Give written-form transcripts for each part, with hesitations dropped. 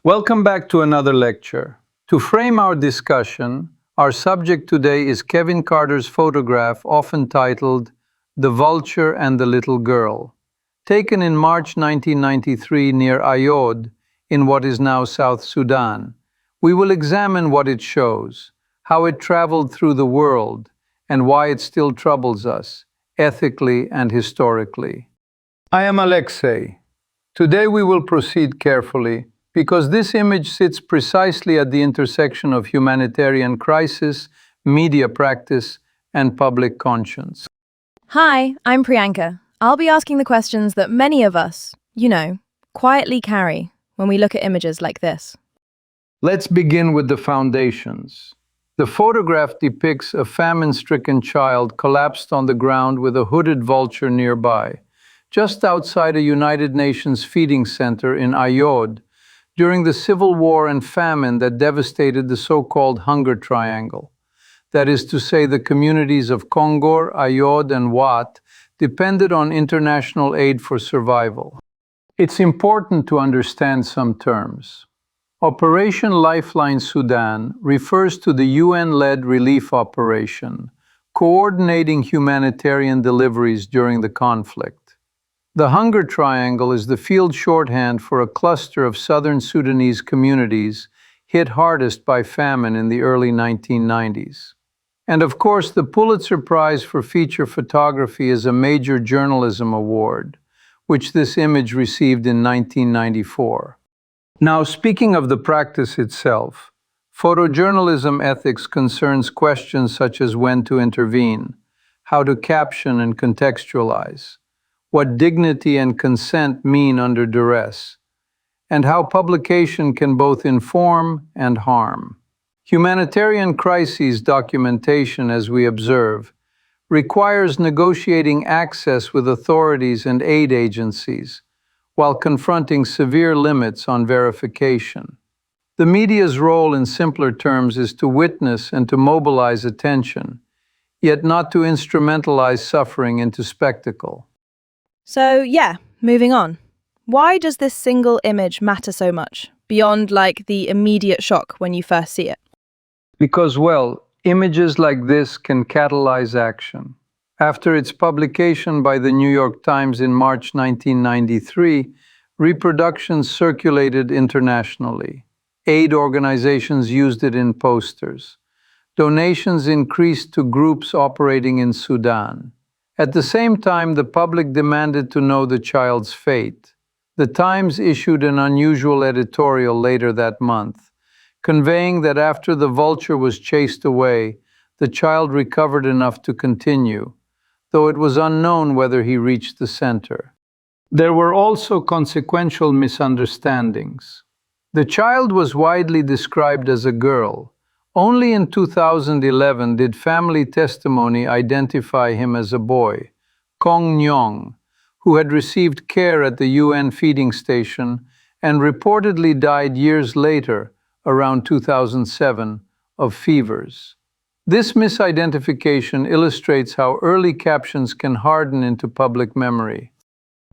Welcome back to another lecture. To frame our discussion, our subject today is Kevin Carter's photograph, often titled The Vulture and the Little Girl, taken in March 1993 near Ayod, in what is now South Sudan. We will examine what it shows, how it traveled through the world, and why it still troubles us, ethically and historically. I am Alexei. Today we will proceed carefully because this image sits precisely at the intersection of humanitarian crisis, media practice, and public conscience. Hi, I'm Priyanka. I'll be asking the questions that many of us, quietly carry when we look at images like this. Let's begin with the foundations. The photograph depicts a famine-stricken child collapsed on the ground with a hooded vulture nearby, just outside a United Nations feeding center in Ayod, during the civil war and famine that devastated the so-called Hunger Triangle. That is to say, the communities of Kongor, Ayod, and Wat depended on international aid for survival. It's important to understand some terms. Operation Lifeline Sudan refers to the UN-led relief operation, coordinating humanitarian deliveries during the conflict. The Hunger Triangle is the field shorthand for a cluster of southern Sudanese communities hit hardest by famine in the early 1990s. And of course, the Pulitzer Prize for Feature Photography is a major journalism award, which this image received in 1994. Now, speaking of the practice itself, photojournalism ethics concerns questions such as when to intervene, how to caption and contextualize, what dignity and consent mean under duress, and how publication can both inform and harm. Humanitarian crises documentation, as we observe, requires negotiating access with authorities and aid agencies, while confronting severe limits on verification. The media's role in simpler terms is to witness and to mobilize attention, yet not to instrumentalize suffering into spectacle. So, moving on. Why does this single image matter so much, beyond the immediate shock when you first see it? Because, images like this can catalyze action. After its publication by the New York Times in March 1993, reproductions circulated internationally. Aid organizations used it in posters. Donations increased to groups operating in Sudan. At the same time, the public demanded to know the child's fate. The Times issued an unusual editorial later that month, conveying that after the vulture was chased away, the child recovered enough to continue, though it was unknown whether he reached the center. There were also consequential misunderstandings. The child was widely described as a girl. Only in 2011 did family testimony identify him as a boy, Kong Nyong, who had received care at the UN feeding station and reportedly died years later, around 2007, of fevers. This misidentification illustrates how early captions can harden into public memory.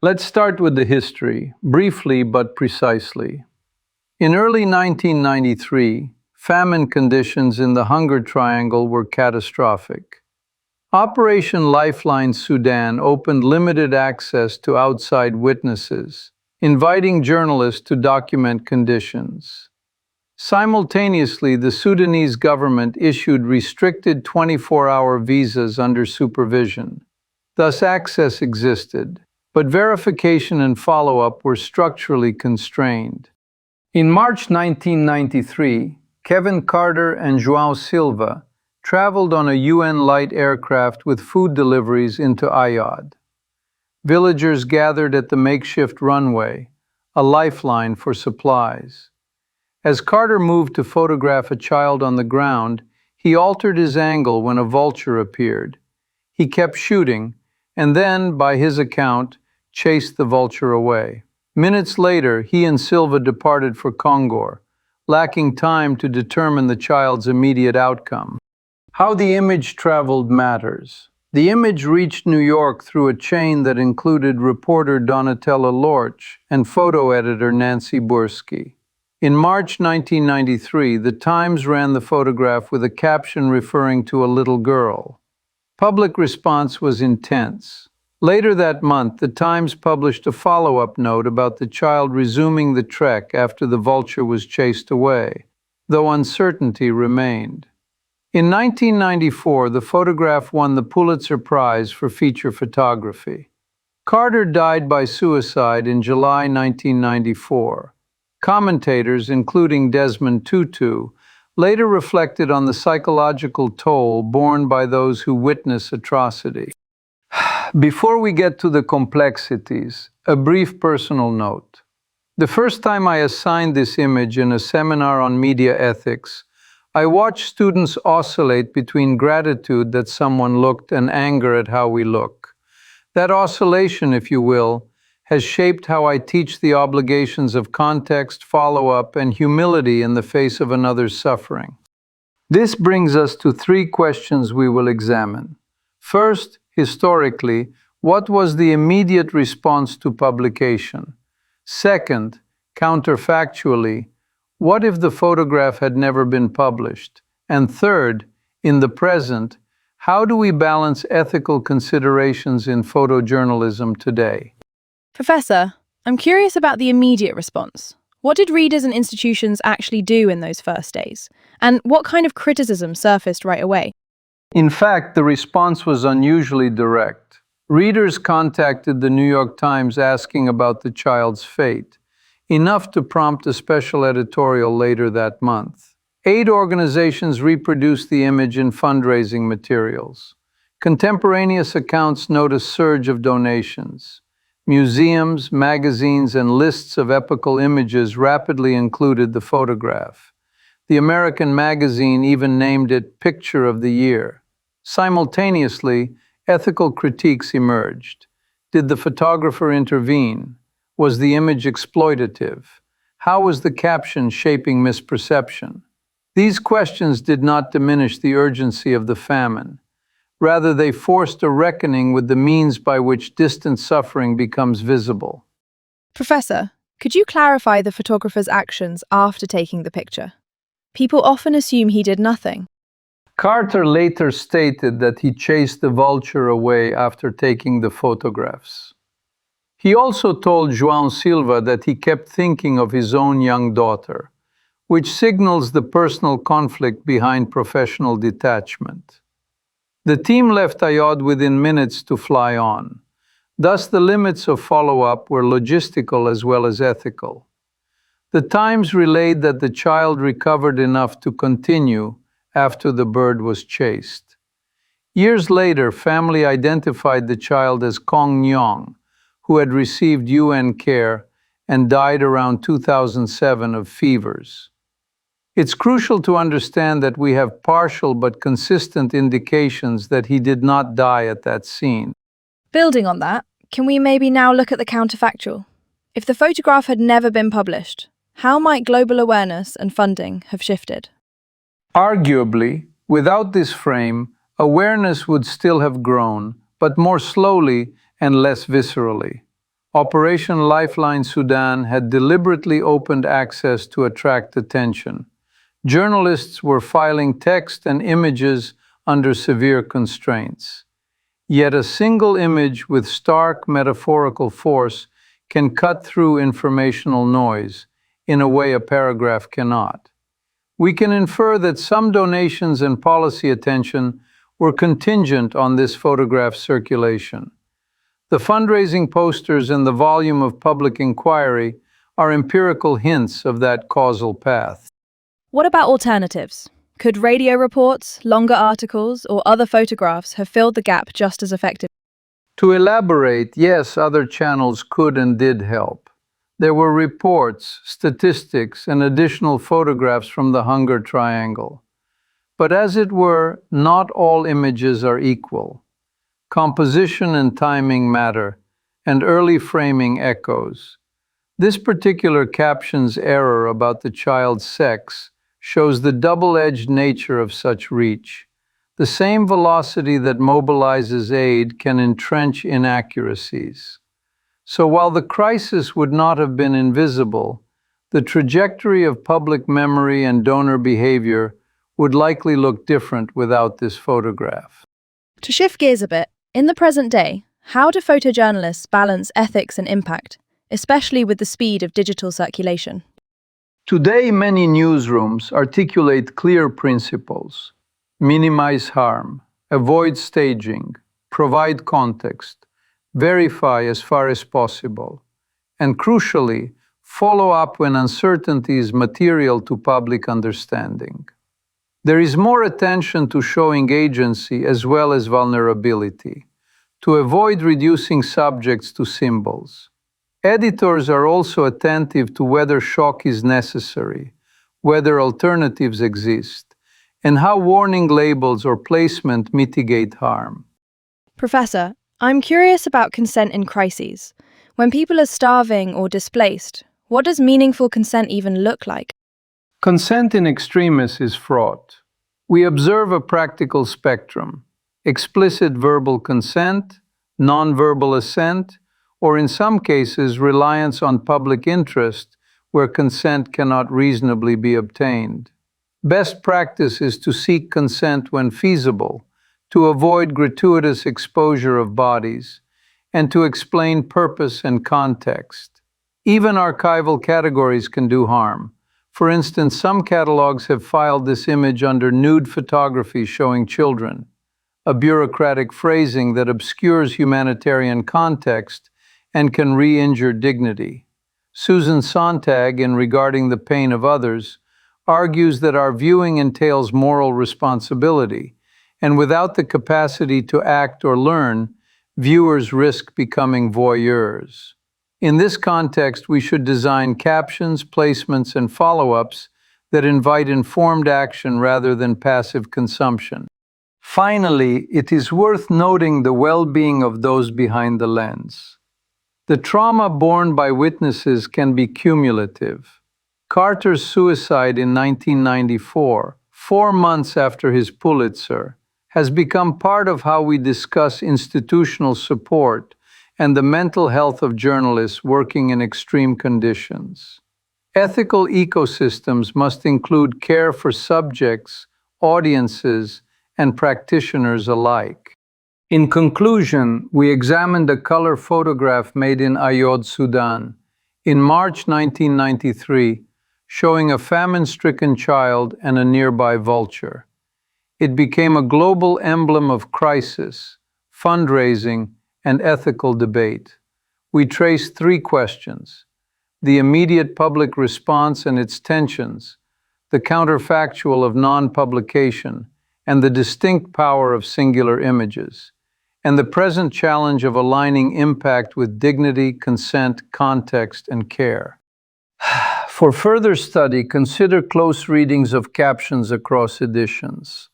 Let's start with the history, briefly but precisely. In early 1993, famine conditions in the Hunger Triangle were catastrophic. Operation Lifeline Sudan opened limited access to outside witnesses, inviting journalists to document conditions. Simultaneously, the Sudanese government issued restricted 24-hour visas under supervision. Thus, access existed, but verification and follow-up were structurally constrained. In March 1993, Kevin Carter and João Silva traveled on a UN light aircraft with food deliveries into Ayod. Villagers gathered at the makeshift runway, a lifeline for supplies. As Carter moved to photograph a child on the ground, he altered his angle when a vulture appeared. He kept shooting, and then, by his account, chased the vulture away. Minutes later, he and Silva departed for Kongor, lacking time to determine the child's immediate outcome. How the image traveled matters. The image reached New York through a chain that included reporter Donatella Lorch and photo editor Nancy Bursky. In March 1993, the Times ran the photograph with a caption referring to a little girl. Public response was intense. Later that month, the Times published a follow-up note about the child resuming the trek after the Vulture was chased away, though uncertainty remained. In 1994, the photograph won the Pulitzer Prize for feature photography. Carter died by suicide in July 1994. Commentators, including Desmond Tutu, later reflected on the psychological toll borne by those who witness atrocity. Before we get to the complexities, a brief personal note. The first time I assigned this image in a seminar on media ethics, I watched students oscillate between gratitude that someone looked and anger at how we look. That oscillation, if you will, has shaped how I teach the obligations of context, follow-up, and humility in the face of another's suffering. This brings us to three questions we will examine. First, historically, what was the immediate response to publication? Second, counterfactually, what if the photograph had never been published? And third, in the present, how do we balance ethical considerations in photojournalism today? Professor, I'm curious about the immediate response. What did readers and institutions actually do in those first days? And what kind of criticism surfaced right away? In fact, the response was unusually direct. Readers contacted the New York Times asking about the child's fate, enough to prompt a special editorial later that month. Aid organizations reproduced the image in fundraising materials. Contemporaneous accounts note a surge of donations. Museums, magazines, and lists of epical images rapidly included the photograph. The American magazine even named it Picture of the Year. Simultaneously, ethical critiques emerged. Did the photographer intervene? Was the image exploitative? How was the caption shaping misperception? These questions did not diminish the urgency of the famine. Rather, they forced a reckoning with the means by which distant suffering becomes visible. Professor, could you clarify the photographer's actions after taking the picture? People often assume he did nothing. Carter later stated that he chased the vulture away after taking the photographs. He also told João Silva that he kept thinking of his own young daughter, which signals the personal conflict behind professional detachment. The team left Ayod within minutes to fly on. Thus, the limits of follow-up were logistical as well as ethical. The Times relayed that the child recovered enough to continue after the bird was chased. Years later, family identified the child as Kong Nyong, who had received UN care and died around 2007 of fevers. It's crucial to understand that we have partial but consistent indications that he did not die at that scene. Building on that, can we maybe now look at the counterfactual? If the photograph had never been published, how might global awareness and funding have shifted? Arguably, without this frame, awareness would still have grown, but more slowly and less viscerally. Operation Lifeline Sudan had deliberately opened access to attract attention. Journalists were filing text and images under severe constraints. Yet a single image with stark metaphorical force can cut through informational noise in a way a paragraph cannot. We can infer that some donations and policy attention were contingent on this photograph's circulation. The fundraising posters and the volume of public inquiry are empirical hints of that causal path. What about alternatives? Could radio reports, longer articles, or other photographs have filled the gap just as effectively? To elaborate, yes, other channels could and did help. There were reports, statistics, and additional photographs from the hunger triangle. But as it were, not all images are equal. Composition and timing matter, and early framing echoes. This particular caption's error about the child's sex shows the double-edged nature of such reach. The same velocity that mobilizes aid can entrench inaccuracies. So while the crisis would not have been invisible, the trajectory of public memory and donor behavior would likely look different without this photograph. To shift gears a bit, in the present day, how do photojournalists balance ethics and impact, especially with the speed of digital circulation? Today, many newsrooms articulate clear principles: minimize harm, avoid staging, provide context, verify as far as possible, and crucially, follow up when uncertainty is material to public understanding. There is more attention to showing agency as well as vulnerability, to avoid reducing subjects to symbols. Editors are also attentive to whether shock is necessary, whether alternatives exist, and how warning labels or placement mitigate harm. Professor, I'm curious about consent in crises. When people are starving or displaced, what does meaningful consent even look like? Consent in extremis is fraught. We observe a practical spectrum: explicit verbal consent, nonverbal assent, or in some cases, reliance on public interest where consent cannot reasonably be obtained. Best practice is to seek consent when feasible, to avoid gratuitous exposure of bodies, and to explain purpose and context. Even archival categories can do harm. For instance, some catalogs have filed this image under nude photography showing children, a bureaucratic phrasing that obscures humanitarian context and can re-injure dignity. Susan Sontag, in Regarding the Pain of Others, argues that our viewing entails moral responsibility, and without the capacity to act or learn, viewers risk becoming voyeurs. In this context, we should design captions, placements, and follow-ups that invite informed action rather than passive consumption. Finally, it is worth noting the well-being of those behind the lens. The trauma borne by witnesses can be cumulative. Carter's suicide in 1994, 4 months after his Pulitzer, has become part of how we discuss institutional support and the mental health of journalists working in extreme conditions. Ethical ecosystems must include care for subjects, audiences, and practitioners alike. In conclusion, we examined a color photograph made in Ayod, Sudan, in March 1993, showing a famine-stricken child and a nearby vulture. It became a global emblem of crisis, fundraising, and ethical debate. We traced 3 questions: the immediate public response and its tensions, the counterfactual of non-publication, and the distinct power of singular images, and the present challenge of aligning impact with dignity, consent, context, and care. For further study, consider close readings of captions across editions,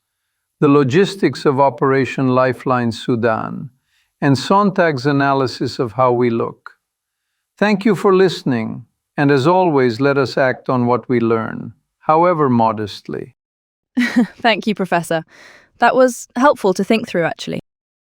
the logistics of Operation Lifeline Sudan, and Sontag's analysis of how we look. Thank you for listening, and as always, let us act on what we learn, however modestly. Thank you, Professor. That was helpful to think through, actually.